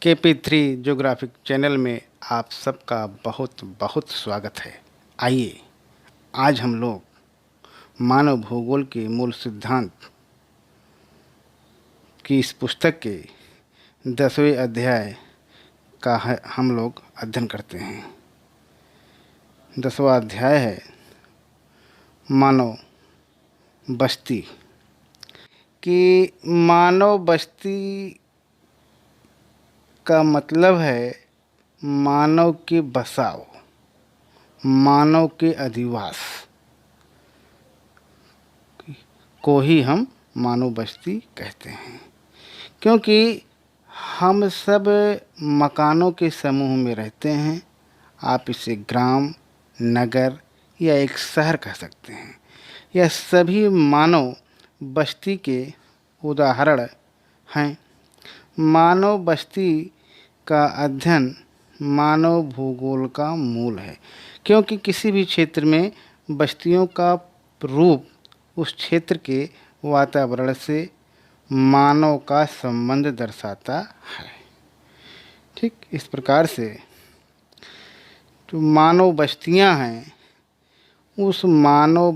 KP3 geographic channel में आप सबका बहुत बहुत स्वागत है। आइए आज हम लोग मानव भूगोल के मूल सिद्धांत की इस पुस्तक के 10वें अध्याय का हम लोग अध्ययन करते हैं। 10वां अध्याय है मानव बस्ती। कि मानव बस्ती का मतलब है मानव के बसाव, मानव के अधिवास को ही हम मानव बस्ती कहते हैं। क्योंकि हम सब मकानों के समूह में रहते हैं। आप इसे ग्राम, नगर या एक शहर कह सकते हैं। यह सभी मानव बस्ती के उदाहरण हैं। मानव बस्ती का अध्ययन मानव भूगोल का मूल है, क्योंकि किसी भी क्षेत्र में बस्तियों का रूप उस क्षेत्र के वातावरण से मानव का संबंध दर्शाता है। ठीक इस प्रकार से जो मानव बस्तियां हैं, उस मानव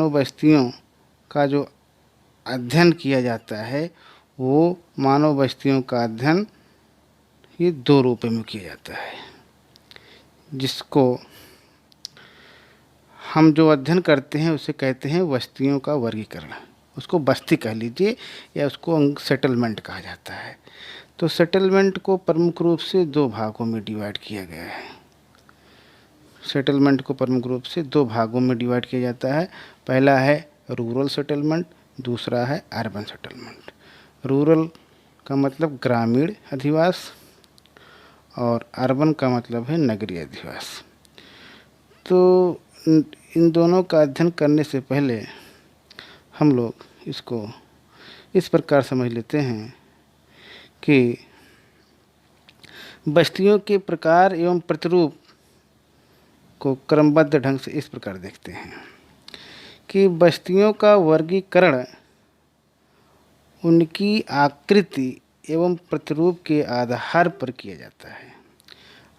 बस्तियों का जो अध्ययन किया जाता है, वो मानव बस्तियों का अध्ययन ये दो रूपों में किया जाता है। जिसको हम जो अध्ययन करते हैं उसे कहते हैं बस्तियों का वर्गीकरण। उसको बस्ती कह लीजिए या उसको सेटलमेंट कहा जाता है। तो सेटलमेंट को प्रमुख रूप से दो भागों में डिवाइड किया गया है। सेटलमेंट को प्रमुख रूप से दो भागों में डिवाइड किया जाता है। पहला है रूरल सेटलमेंट, दूसरा है अर्बन सेटलमेंट। रूरल का मतलब ग्रामीण अधिवास और अर्बन का मतलब है नगरीय अधिवास। तो इन दोनों का अध्ययन करने से पहले हम लोग इसको इस प्रकार समझ लेते हैं कि बस्तियों के प्रकार एवं प्रतिरूप को क्रमबद्ध ढंग से इस प्रकार देखते हैं कि बस्तियों का वर्गीकरण उनकी आकृति एवं प्रतिरूप के आधार पर किया जाता है।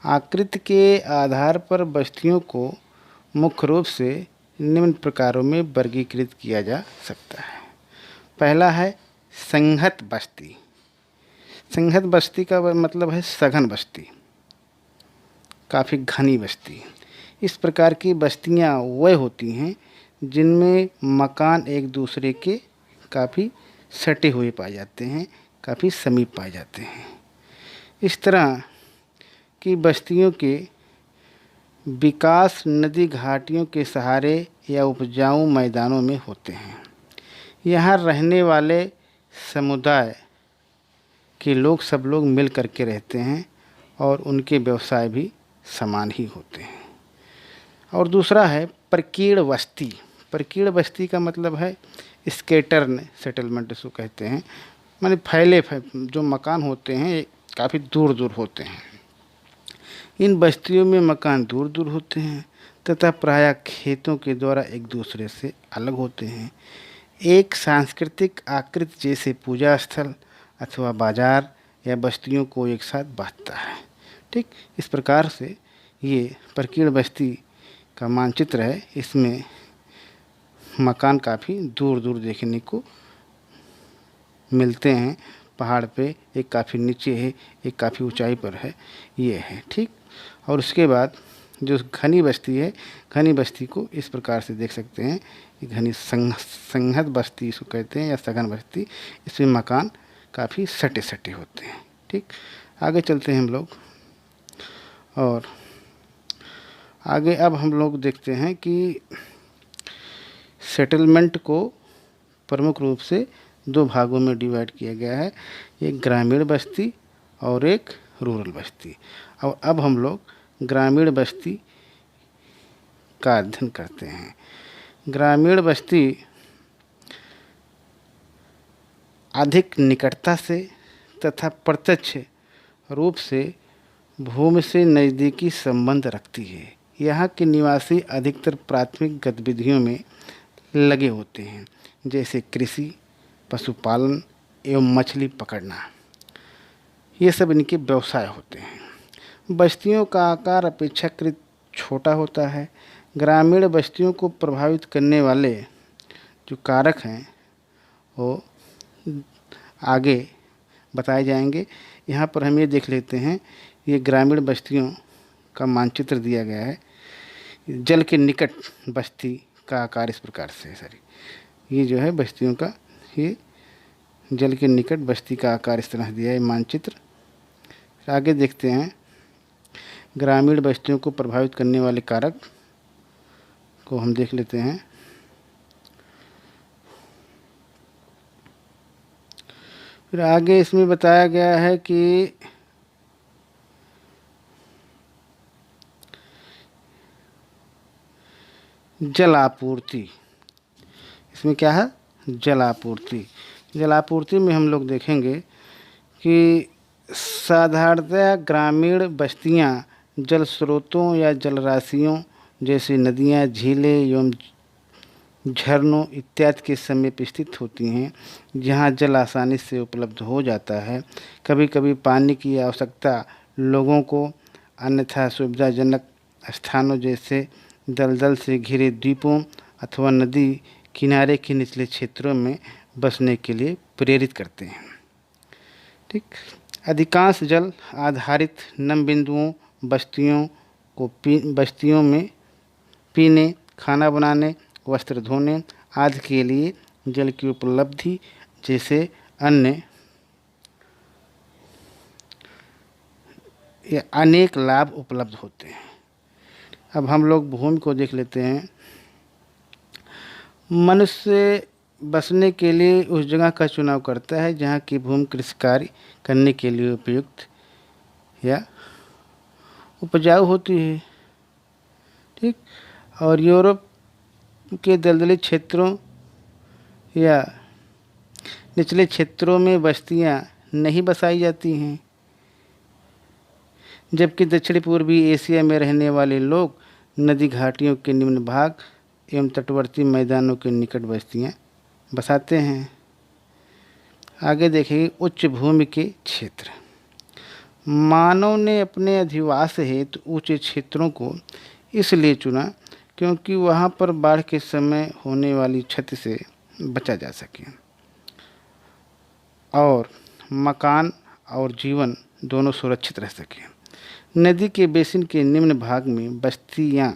आकृति के आधार पर बस्तियों को मुख्य रूप से निम्न प्रकारों में वर्गीकृत किया जा सकता है। पहला है संहत बस्ती। संहत बस्ती का मतलब है सघन बस्ती, काफ़ी घनी बस्ती। इस प्रकार की बस्तियां वह होती हैं जिनमें मकान एक दूसरे के काफ़ी सटे हुए पाए जाते हैं, काफ़ी समीप पाए जाते हैं। इस तरह की बस्तियों के विकास नदी घाटियों के सहारे या उपजाऊ मैदानों में होते हैं। यहाँ रहने वाले समुदाय के लोग सब लोग मिल कर के रहते हैं और उनके व्यवसाय भी समान ही होते हैं। और दूसरा है प्रकीर्ण बस्ती। प्रकीर्ण बस्ती का मतलब है स्कैटर्न सेटलमेंट इसको कहते हैं। माने फैले जो मकान होते हैं काफ़ी दूर दूर होते हैं। इन बस्तियों में मकान दूर दूर होते हैं तथा प्रायः खेतों के द्वारा एक दूसरे से अलग होते हैं। एक सांस्कृतिक आकृति जैसे पूजा स्थल अथवा बाजार या बस्तियों को एक साथ बांधता है। ठीक इस प्रकार से ये प्रकीर्ण बस्ती का मानचित्र है। इसमें मकान काफ़ी दूर दूर देखने को मिलते हैं। पहाड़ पे एक काफ़ी नीचे है, एक काफ़ी ऊंचाई पर है, ये है। ठीक और उसके बाद जो घनी बस्ती है, घनी बस्ती को इस प्रकार से देख सकते हैं कि घनी संहत बस्ती इसको कहते हैं या सघन बस्ती। इसमें मकान काफ़ी सटे सटे होते हैं। ठीक आगे चलते हैं हम लोग और आगे अब हम लोग देखते हैं कि सेटलमेंट को प्रमुख रूप से दो भागों में डिवाइड किया गया है, एक ग्रामीण बस्ती और एक रूरल बस्ती। और अब हम लोग ग्रामीण बस्ती का अध्ययन करते हैं। ग्रामीण बस्ती अधिक निकटता से तथा प्रत्यक्ष रूप से भूमि से नज़दीकी संबंध रखती है। यहाँ के निवासी अधिकतर प्राथमिक गतिविधियों में लगे होते हैं, जैसे कृषि, पशुपालन एवं मछली पकड़ना। ये सब इनके व्यवसाय होते हैं। बस्तियों का आकार अपेक्षाकृत छोटा होता है। ग्रामीण बस्तियों को प्रभावित करने वाले जो कारक हैं वो आगे बताए जाएंगे। यहाँ पर हम ये देख लेते हैं, ये ग्रामीण बस्तियों का मानचित्र दिया गया है। जल के निकट बस्ती का आकार इस प्रकार से है। सॉरी, ये जो है बस्तियों का, ये जल के निकट बस्ती का आकार इस तरह दिया है मानचित्र। आगे देखते हैं, ग्रामीण बस्तियों को प्रभावित करने वाले कारक को हम देख लेते हैं। फिर आगे इसमें बताया गया है कि जल आपूर्ति, इसमें क्या है, जल आपूर्ति। जल आपूर्ति में हम लोग देखेंगे कि साधारणतः ग्रामीण बस्तियां जल स्रोतों या जल राशियों जैसे नदियां, झीलें एवं झरनों इत्यादि के समीप स्थित होती हैं, जहां जल आसानी से उपलब्ध हो जाता है। कभी कभी पानी की आवश्यकता लोगों को अन्यथा सुविधाजनक स्थानों जैसे दलदल से घिरे द्वीपों अथवा नदी किनारे के निचले क्षेत्रों में बसने के लिए प्रेरित करते हैं। ठीक, अधिकांश जल आधारित नम बिंदुओं बस्तियों में पीने, खाना बनाने, वस्त्र धोने आदि के लिए जल की उपलब्धि जैसे अन्य अनेक लाभ उपलब्ध होते हैं। अब हम लोग भूमि को देख लेते हैं। मनुष्य बसने के लिए उस जगह का चुनाव करता है जहाँ की भूमि कृषि कार्य करने के लिए उपयुक्त या उपजाऊ होती है। ठीक, और यूरोप के दलदली क्षेत्रों या निचले क्षेत्रों में बस्तियां नहीं बसाई जाती हैं, जबकि दक्षिण पूर्वी एशिया में रहने वाले लोग नदी घाटियों के निम्न भाग एवं तटवर्ती मैदानों के निकट बस्तियां बसाते हैं। आगे देखिए, उच्च भूमि के क्षेत्र। मानव ने अपने अधिवास हेतु ऊंचे क्षेत्रों को इसलिए चुना क्योंकि वहां पर बाढ़ के समय होने वाली क्षति से बचा जा सके और मकान और जीवन दोनों सुरक्षित रह सके। नदी के बेसिन के निम्न भाग में बस्तियां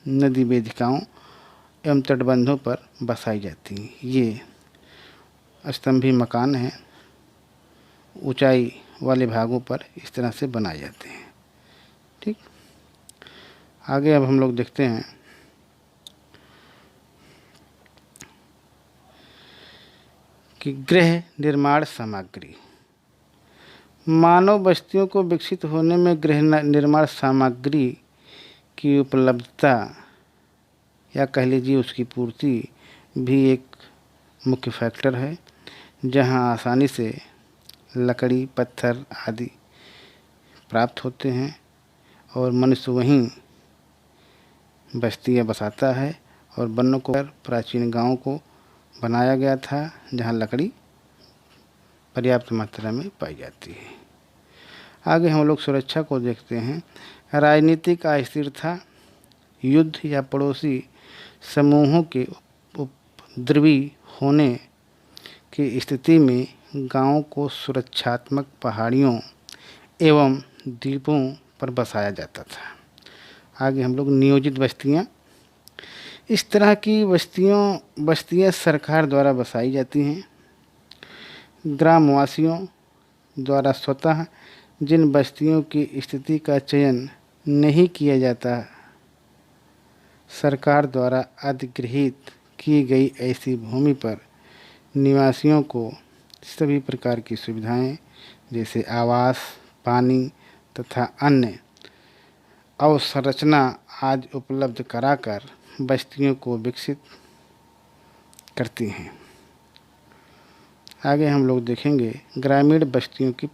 नदी वेदिकाओं एवं तटबंधों पर बसाई जाती हैं। ये स्तंभी मकान हैं, ऊंचाई वाले भागों पर इस तरह से बनाए जाते हैं। ठीक, आगे अब हम लोग देखते हैं कि गृह निर्माण सामग्री। मानव बस्तियों को विकसित होने में गृह निर्माण सामग्री की उपलब्धता या कह लीजिए उसकी पूर्ति भी एक मुख्य फैक्टर है, जहां आसानी से लकड़ी, पत्थर आदि प्राप्त होते हैं और मनुष्य वहीं बस्तियां बसाता है। और वनों को प्राचीन गांवों को बनाया गया था जहां लकड़ी पर्याप्त मात्रा में पाई जाती है। आगे हम लोग सुरक्षा को देखते हैं। राजनीतिक अस्थिरता, युद्ध या पड़ोसी समूहों के उपद्रवी होने की स्थिति में गांवों को सुरक्षात्मक पहाड़ियों एवं द्वीपों पर बसाया जाता था। आगे हम लोग नियोजित बस्तियां। इस तरह की बस्तियां सरकार द्वारा बसाई जाती हैं। ग्रामवासियों द्वारा स्वतः जिन बस्तियों की स्थिति का चयन नहीं किया जाता, सरकार द्वारा अधिगृहित की गई ऐसी भूमि पर निवासियों को सभी प्रकार की सुविधाएं जैसे आवास, पानी तथा अन्य अवसंरचना आदि उपलब्ध कराकर बस्तियों को विकसित करती हैं। आगे हम लोग देखेंगे ग्रामीण बस्तियों की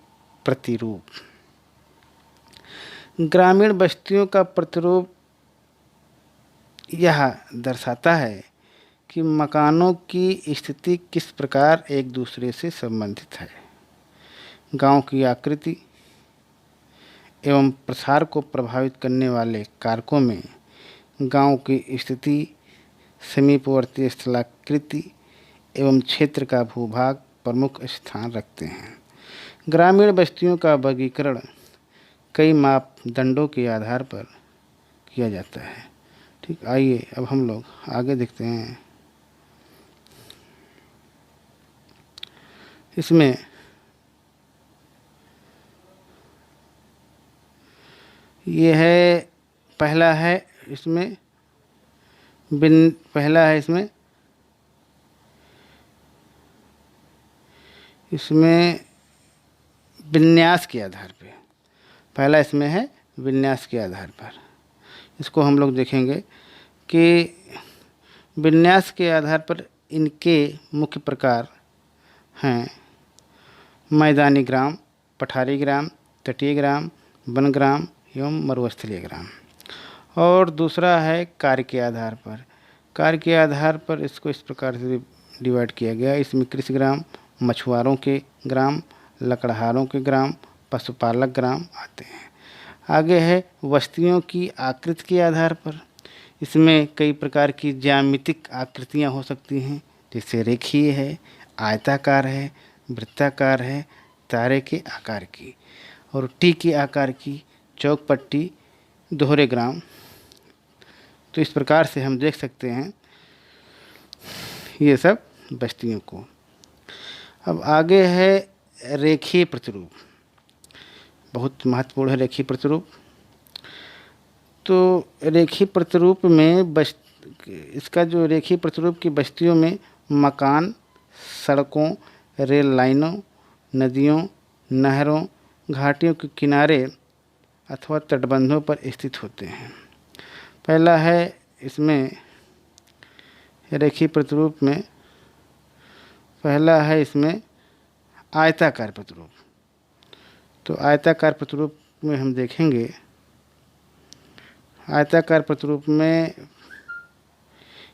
प्रतिरूप। ग्रामीण बस्तियों का प्रतिरूप यह दर्शाता है कि मकानों की स्थिति किस प्रकार एक दूसरे से संबंधित है। गांव की आकृति, एवं प्रसार को प्रभावित करने वाले कारकों में गांव की स्थिति, समीपवर्ती स्थलाकृति एवं क्षेत्र का भूभाग प्रमुख स्थान रखते हैं। ग्रामीण बस्तियों का वर्गीकरण कई मापदंडों के आधार पर किया जाता है। ठीक, आइए अब हम लोग आगे देखते हैं। इसमें ये है, पहला है इसमें इसमें विन्यास के आधार पे, पहला इसमें है विन्यास के आधार पर। इसको हम लोग देखेंगे कि विन्यास के आधार पर इनके मुख्य प्रकार हैं मैदानी ग्राम, पठारी ग्राम, तटीय ग्राम, वन ग्राम एवं मरुस्थलीय ग्राम। और दूसरा है कार्य के आधार पर। कार्य के आधार पर इसको इस प्रकार से डिवाइड किया गया। इसमें कृषि ग्राम, मछुआरों के ग्राम, लकड़हारों के ग्राम, पशुपालक ग्राम आते हैं। आगे है बस्तियों की आकृति के आधार पर। इसमें कई प्रकार की ज्यामितिक आकृतियाँ हो सकती हैं, जैसे रेखीय है, आयताकार है, वृत्ताकार है, तारे के आकार की, और टी के आकार की, चौकपट्टी, दोहरे ग्राम। तो इस प्रकार से हम देख सकते हैं ये सब बस्तियों को। अब आगे है रेखीय प्रतिरूप, बहुत महत्वपूर्ण है रेखीय प्रतिरूप। तो रेखीय प्रतिरूप में इसका जो रेखीय प्रतिरूप की बस्तियों में मकान सड़कों, रेल लाइनों, नदियों, नहरों, घाटियों के किनारे अथवा तटबंधों पर स्थित होते हैं। पहला है इसमें रेखीय प्रतिरूप में, पहला है इसमें आयताकार प्रतिरूप। तो आयताकार प्रतिरूप में हम देखेंगे, आयताकार प्रतिरूप में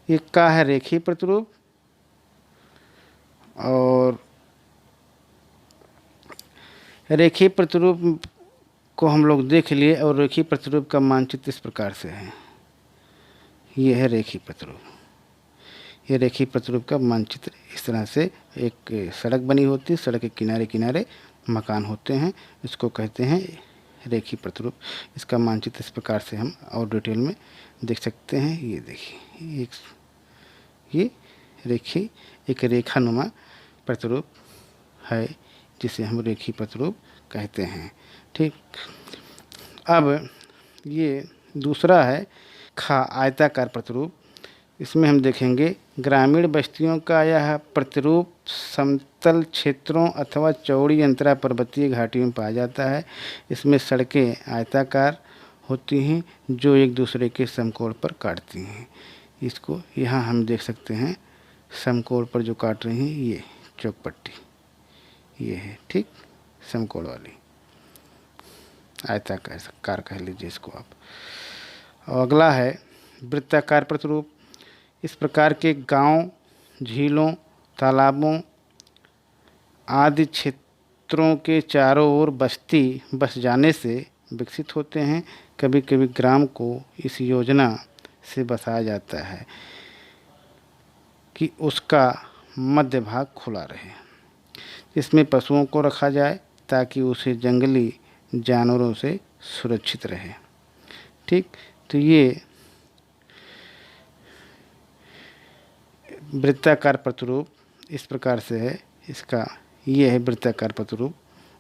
एक का है रेखीय प्रतिरूप, और रेखीय प्रतिरूप को हम लोग देख लिए। और रेखीय प्रतिरूप का मानचित्र इस प्रकार से है, ये है रेखीय प्रतिरूप। ये रेखीय प्रतिरूप का मानचित्र इस तरह से, एक सड़क बनी होती है, सड़क के किनारे किनारे मकान होते हैं, इसको कहते हैं रेखीय प्रतिरूप। इसका मानचित्र इस प्रकार से हम और डिटेल में देख सकते हैं। ये देखिए, ये रेखीय एक रेखानुमा प्रतिरूप है, जिसे हम रेखीय प्रतिरूप कहते हैं। ठीक, अब ये दूसरा है आयताकार प्रतिरूप। इसमें हम देखेंगे ग्रामीण बस्तियों का यह प्रतिरूप समतल क्षेत्रों अथवा चौड़ी अंतरा पर्वतीय घाटियों में पाया जाता है। इसमें सड़कें आयताकार होती हैं जो एक दूसरे के समकोण पर काटती हैं। इसको यहाँ हम देख सकते हैं, समकोण पर जो काट रही हैं ये चौकपट्टी ये है। ठीक, समकोण वाली आयताकार कह लीजिए इसको आप। और अगला है वृत्ताकार प्रतिरूप। इस प्रकार के गांव, झीलों, तालाबों आदि क्षेत्रों के चारों ओर बस्ती बस जाने से विकसित होते हैं। कभी कभी ग्राम को इस योजना से बसाया जाता है कि उसका मध्य भाग खुला रहे, इसमें पशुओं को रखा जाए ताकि उसे जंगली जानवरों से सुरक्षित रहे। ठीक, तो ये वृत्ताकार प्रतिरूप इस प्रकार से है। इसका ये है वृत्ताकार प्रतिरूप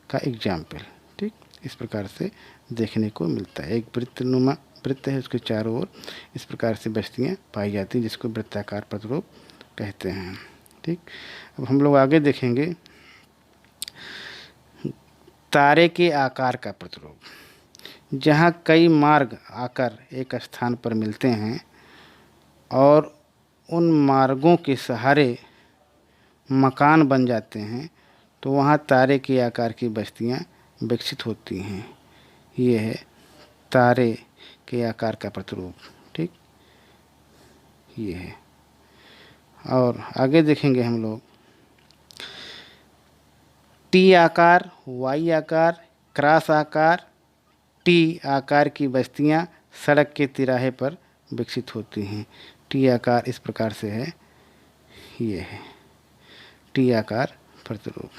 का एग्जाम्पल। ठीक, इस प्रकार से देखने को मिलता है। एक वृत्तनुमा वृत्त है, उसके चारों ओर इस प्रकार से बस्तियाँ पाई जाती हैं, जिसको वृत्ताकार प्रतिरूप कहते हैं। ठीक, अब हम लोग आगे देखेंगे तारे के आकार का प्रतिरूप। जहाँ कई मार्ग आकर एक स्थान पर मिलते हैं और उन मार्गों के सहारे मकान बन जाते हैं, तो वहाँ तारे के आकार की बस्तियाँ विकसित होती हैं। ये है तारे के आकार का प्रतिरूप। ठीक, ये है। और आगे देखेंगे हम लोग टी आकार, वाई आकार, क्रॉस आकार, टी आकार की बस्तियां सड़क के तिराहे पर विकसित होती हैं। टी आकार इस प्रकार से है, ये है टी आकार प्रतिरूप,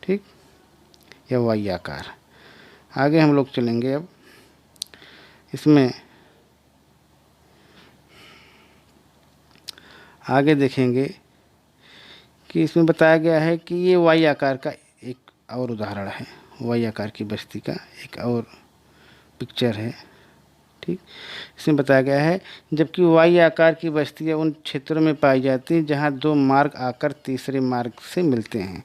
ठीक, या वाई आकार। आगे हम लोग चलेंगे। अब इसमें आगे देखेंगे कि इसमें बताया गया है कि ये वाई आकार का एक और उदाहरण है, वाई आकार की बस्ती का एक और पिक्चर है, ठीक। इसमें बताया गया है जबकि वाई आकार की बस्तियां उन क्षेत्रों में पाई जाती हैं जहां दो मार्ग आकर तीसरे मार्ग से मिलते हैं।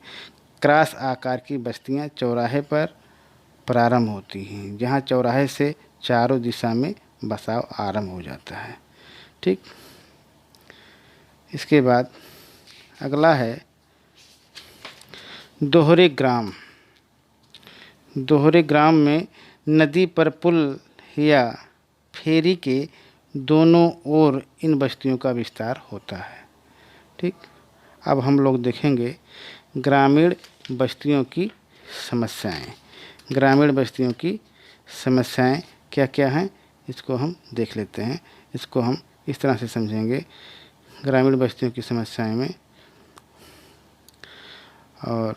क्रॉस आकार की बस्तियां चौराहे पर प्रारंभ होती हैं, जहां चौराहे से चारों दिशा में बसाव आरंभ हो जाता है, ठीक। इसके बाद अगला है दोहरे ग्राम। दोहरे ग्राम में नदी पर पुल या फेरी के दोनों ओर इन बस्तियों का विस्तार होता है, ठीक। अब हम लोग देखेंगे ग्रामीण बस्तियों की समस्याएं। ग्रामीण बस्तियों की समस्याएं क्या क्या हैं, इसको हम देख लेते हैं। इसको हम इस तरह से समझेंगे ग्रामीण बस्तियों की समस्याएं में, और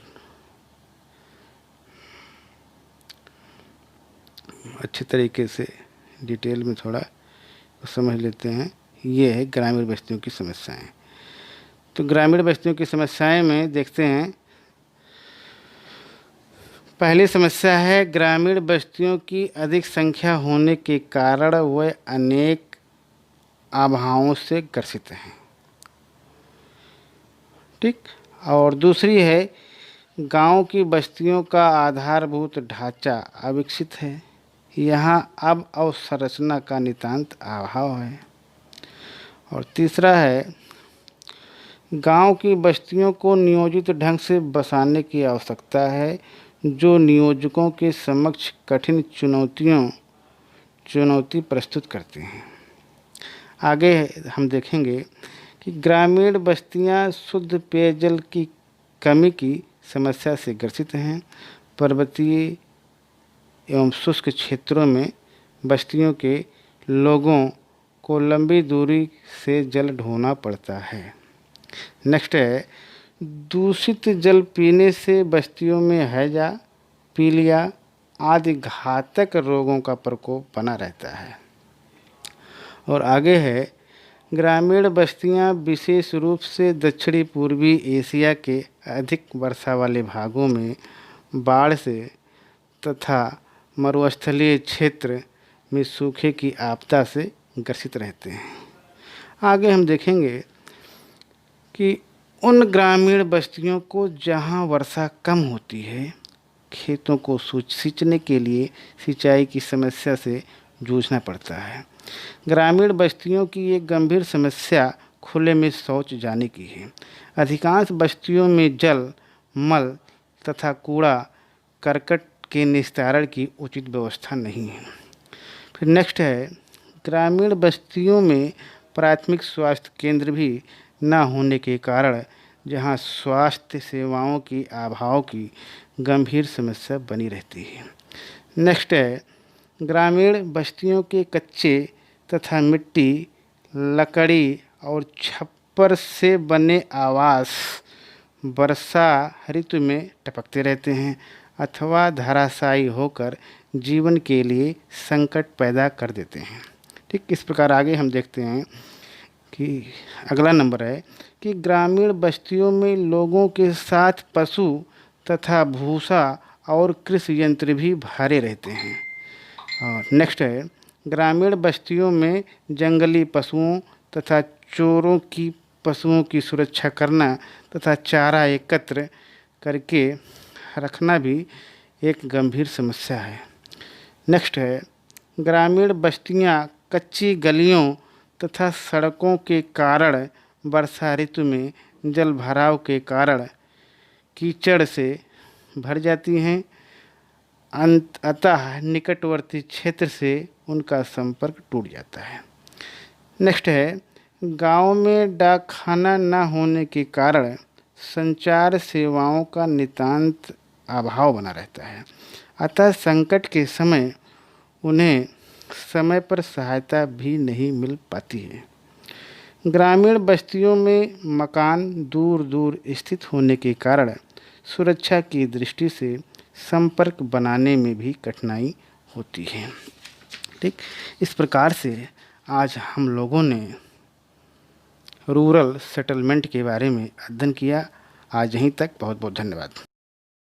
अच्छे तरीके से डिटेल में थोड़ा समझ लेते हैं। ये है ग्रामीण बस्तियों की समस्याएं। तो ग्रामीण बस्तियों की समस्याएं में देखते हैं, पहली समस्या है ग्रामीण बस्तियों की अधिक संख्या होने के कारण वे अनेक आभाओं से ग्रसित हैं, ठीक। और दूसरी है गांव की बस्तियों का आधारभूत ढांचा अविकसित है, यहाँ अब अवसंरचना का नितांत अभाव है। और तीसरा है गांव की बस्तियों को नियोजित ढंग से बसाने की आवश्यकता है, जो नियोजकों के समक्ष कठिन चुनौती प्रस्तुत करते हैं। आगे हम देखेंगे कि ग्रामीण बस्तियां शुद्ध पेयजल की कमी की समस्या से ग्रसित हैं। पर्वतीय एवं शुष्क क्षेत्रों में बस्तियों के लोगों को लंबी दूरी से जल ढोना पड़ता है। नेक्स्ट है दूषित जल पीने से बस्तियों में हैजा, पीलिया आदि घातक रोगों का प्रकोप बना रहता है। और आगे है ग्रामीण बस्तियां विशेष रूप से दक्षिणी पूर्वी एशिया के अधिक वर्षा वाले भागों में बाढ़ से तथा मरुस्थलीय क्षेत्र में सूखे की आपदा से ग्रसित रहते हैं। आगे हम देखेंगे कि उन ग्रामीण बस्तियों को जहां वर्षा कम होती है, खेतों को सींचने के लिए सिंचाई की समस्या से जूझना पड़ता है। ग्रामीण बस्तियों की एक गंभीर समस्या खुले में शौच जाने की है। अधिकांश बस्तियों में जल, मल तथा कूड़ा करकट के निस्तारण की उचित व्यवस्था नहीं है। फिर नेक्स्ट है ग्रामीण बस्तियों में प्राथमिक स्वास्थ्य केंद्र भी न होने के कारण जहां स्वास्थ्य सेवाओं की अभाव की गंभीर समस्या बनी रहती है। नेक्स्ट है ग्रामीण बस्तियों के कच्चे तथा मिट्टी, लकड़ी और छप्पर से बने आवास वर्षा ऋतु में टपकते रहते हैं अथवा धराशायी होकर जीवन के लिए संकट पैदा कर देते हैं, ठीक। इस प्रकार आगे हम देखते हैं कि अगला नंबर है कि ग्रामीण बस्तियों में लोगों के साथ पशु तथा भूसा और कृषि यंत्र भी भारे रहते हैं। और नेक्स्ट है ग्रामीण बस्तियों में जंगली पशुओं तथा चोरों की पशुओं की सुरक्षा करना तथा चारा एकत्र करके रखना भी एक गंभीर समस्या है। नेक्स्ट है ग्रामीण बस्तियां कच्ची गलियों तथा सड़कों के कारण वर्षा ऋतु में जल भराव के कारण कीचड़ से भर जाती हैं, अतः निकटवर्ती क्षेत्र से उनका संपर्क टूट जाता है। नेक्स्ट है गांव में डाकखाना न होने के कारण संचार सेवाओं का नितांत अभाव बना रहता है, अतः संकट के समय उन्हें समय पर सहायता भी नहीं मिल पाती है। ग्रामीण बस्तियों में मकान दूर दूर स्थित होने के कारण सुरक्षा की दृष्टि से संपर्क बनाने में भी कठिनाई होती है। ठीक, इस प्रकार से आज हम लोगों ने रूरल सेटलमेंट के बारे में अध्ययन किया। आज यहीं तक, बहुत बहुत धन्यवाद।